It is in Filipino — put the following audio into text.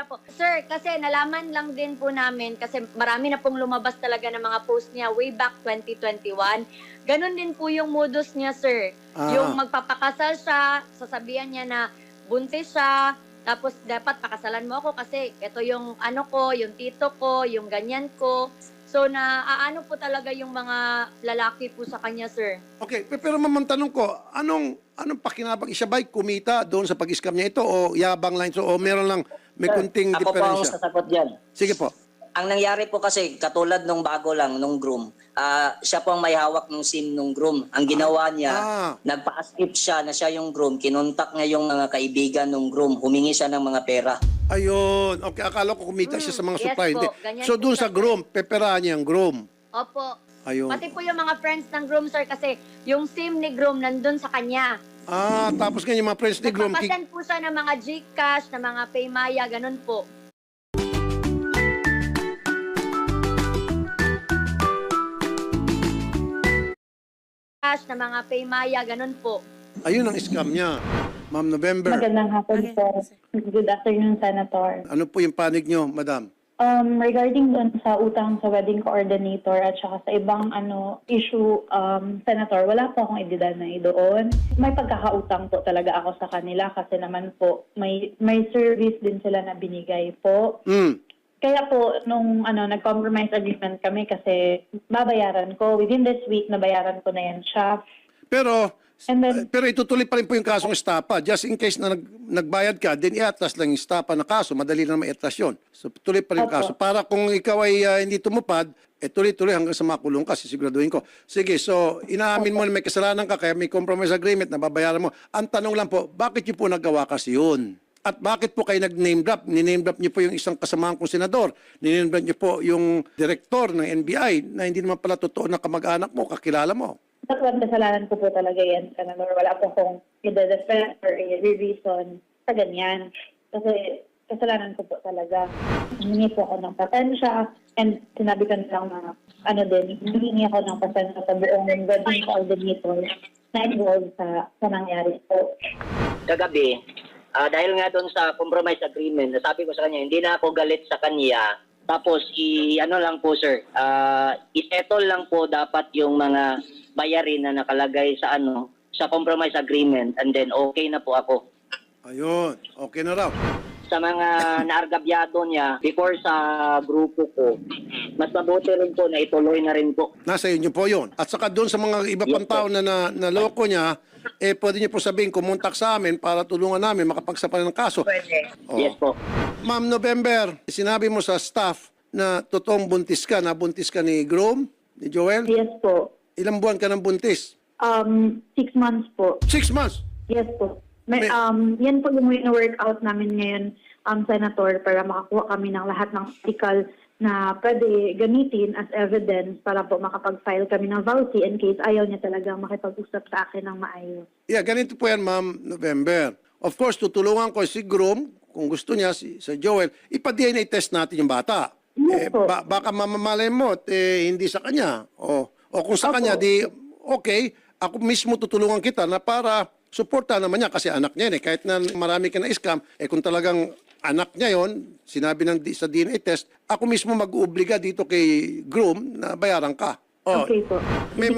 po. Sir, kasi nalaman lang din po namin kasi marami na pong lumabas talaga ng mga post niya way back 2021. Ganon din po yung modus niya, sir. Yung magpapakasal siya, sasabihan niya na buntis siya, tapos dapat pakasalan mo ako kasi ito yung ano ko, yung tito ko, yung ganyan ko. So naaano po talaga yung mga lalaki po sa kanya, sir. Okay, pero ma'am, tanong ko, anong pakinabang siya ba'y kumita doon sa pag-scam niya ito o yabang lang ito o meron lang may kunting Ako po ang diferensya? sasagot dyan. Sige po. Ang nangyari po kasi, katulad nung bago lang, nung groom, siya po ang may hawak ng SIM nung groom. Ang ginawa niya, nagpa-skip siya na siya yung groom, kinontak niya yung mga kaibigan nung groom, humingi siya ng mga pera. Ayun. Okay, akala ko kumita siya sa mga Yes supply. po, Hindi. ganyan So po doon siya, sa groom, peperahan niya ang groom. Opo. Ayun. Pati po yung mga friends ng groom, sir, kasi yung SIM ni groom nandun sa kanya. Tapos ganyan yung mga friends ni groom. Nagpapasend po siya ng mga Gcash, ng mga Paymaya, ganun po. Cash, ng mga Paymaya, ganun po. Ayun ang scam niya. Ma'am November, Magandang hapon po. Good afternoon, Senator. ano po yung panig niyo, madam? Regarding doon sa utang sa wedding coordinator at saka sa ibang issue, Senator, wala po akong ididinay doon. May pagkakautang po talaga ako sa kanila kasi naman po may service din sila na binigay po. Kaya po, nung nag-compromise agreement kami kasi babayaran ko. Within this week, nabayaran ko na yan siya. Pero itutuloy pa rin po yung kasong estapa. Just in case na nagbayad ka, then i-atras lang yung estapa na kaso. Madali na ma-atras yun. So tuloy pa rin yung kaso. Para kung ikaw ay hindi tumupad, tuloy-tuloy hanggang sa makulong ka, sisiguraduhin ko. Sige, so inaamin mo na may kasalanan ka, kaya may compromise agreement na babayaran mo. Ang tanong lang po, bakit niyo po nagawa kasi yun? At bakit po kayo nag-name drop? Ni-name drop niyo po yung isang kasamahan kong senador. Ni-name drop niyo po yung director ng NBI na hindi naman pala totoo na kamag-anak mo, kakilala mo. Tatlong kasalanan ko po talaga yan, Senator. Wala po akong i-defend or i-reason sa ganyan. Kasi kasalanan ko po talaga. Humingi po ako ng pasensya and sinabi ko na lang na humingi ako ng pasensya sa buong wedding coordinator na involved sa nangyari po. Kagabi, dahil nga doon sa compromise agreement, nasabi ko sa kanya, hindi na ako galit sa kanya. Tapos, lang po sir, isettle lang po dapat yung mga bayarin na nakalagay sa sa compromise agreement and then okay na po ako. Ayun, okay na raw. Sa mga naargabyado niya before sa grupo ko, mas mabuti rin po na ituloy na rin po. Nasa inyo po yun. At saka doon sa mga iba pang tao na naloko niya, pwede niyo po sabihin, kumontak sa amin para tulungan namin makapagsapan ng kaso. Pwede. Oh. Yes po. Ma'am November, sinabi mo sa staff na totoong buntis ka, nabuntis ka ni Groom, ni Joel? Yes po. Ilang buwan ka ng buntis? 6 months po. 6 months? Yes po. Yan po yung workout namin ngayon, Senator, para makakuha kami ng lahat ng medical na pwede gamitin as evidence para po makapag-file kami ng vouchy in case ayaw niya talagang makipag-usap sa akin ng maayos. Yeah, ganito po yan, Ma'am November. Of course, tutulungan ko si Groom, kung gusto niya, sa Joel, ipa-DNA test natin yung bata. Yes po. Baka mamamalay mo, hindi sa kanya. O kung sa kanya, di okay, ako mismo tutulungan kita na para suporta naman niya kasi anak niya yun. Kahit na marami ka na scam, kung talagang anak niya yon, sinabi sa DNA test, ako mismo mag-uubliga dito kay Groom na bayaran ka. Okay po. May